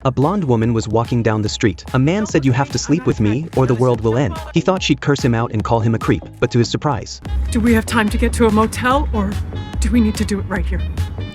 A blonde woman was walking down the street. A man said, "You have to sleep with me or the world will end." He thought she'd curse him out and call him a creep, but to his surprise, Do we have time to get to a motel, or do we need to do it right here?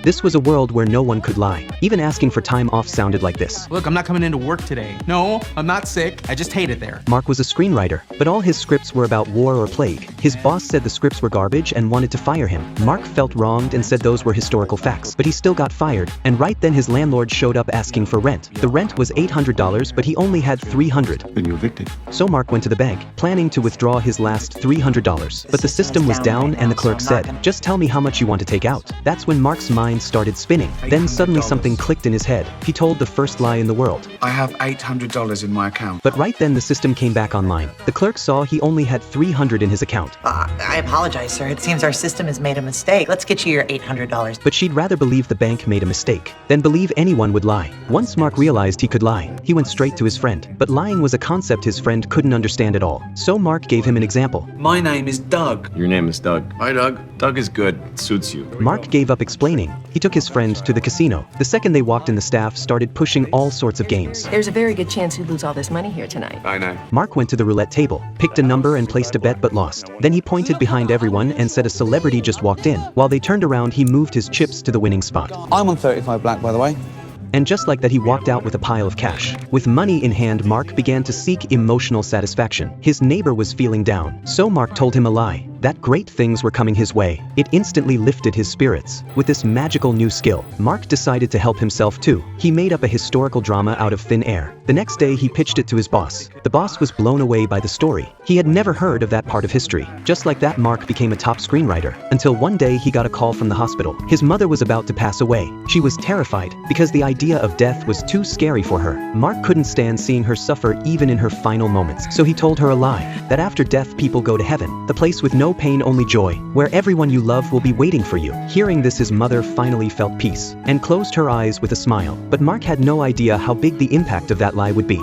this was a world where no one could lie. Even asking for time off sounded like this. Look, I'm not coming into work today. No, I'm not sick. I just hate it there. Mark was a screenwriter, but all his scripts were about war or plague. His boss said the scripts were garbage and wanted to fire him. Mark felt wronged and said those were historical facts, but he still got fired. And right then his landlord showed up asking for rent. The rent was $800, but he only had $300. Then you're evicted. So Mark went to the bank, planning to withdraw his last $300. But the system was down and the clerk said, "Just tell me how much you want to take out." That's when Mark's mind started spinning. Then suddenly something clicked in his head. He told the first lie in the world. I have $800 in my account. But right then the system came back online. The clerk saw he only had $300 in his account. I apologize, sir. It seems our system has made a mistake. Let's get you your $800. But she'd rather believe the bank made a mistake than believe anyone would lie. Once Mark realized he could lie, he went straight to his friend. But lying was a concept his friend couldn't understand at all. So Mark gave him an example. My name is Doug. Your name is Doug. Hi, Doug. Doug is good. It suits you. Mark gave up explaining. He took his friend to the casino. The second they walked in, the staff started pushing all sorts of games. There's a very good chance you'd lose all this money here tonight. I know. Mark went to the roulette table, picked a number and placed a bet but lost. Then he pointed behind everyone and said a celebrity just walked in. While they turned around, he moved his chips to the winning spot. I'm on 35 black, by the way. And just like that, he walked out with a pile of cash. With money in hand, Mark began to seek emotional satisfaction. His neighbor was feeling down, so Mark told him a lie, that great things were coming his way. It instantly lifted his spirits. With this magical new skill, Mark decided to help himself too. He made up a historical drama out of thin air. The next day, he pitched it to his boss. The boss was blown away by the story. He had never heard of that part of history. Just like that, Mark became a top screenwriter, until one day he got a call from the hospital. His mother was about to pass away. She was terrified because the idea of death was too scary for her. Mark couldn't stand seeing her suffer even in her final moments. So he told her a lie, that after death people go to heaven, the place with no pain, only joy, where everyone you love will be waiting for you. Hearing this, his mother finally felt peace and closed her eyes with a smile. But Mark had no idea how big the impact of that lie would be.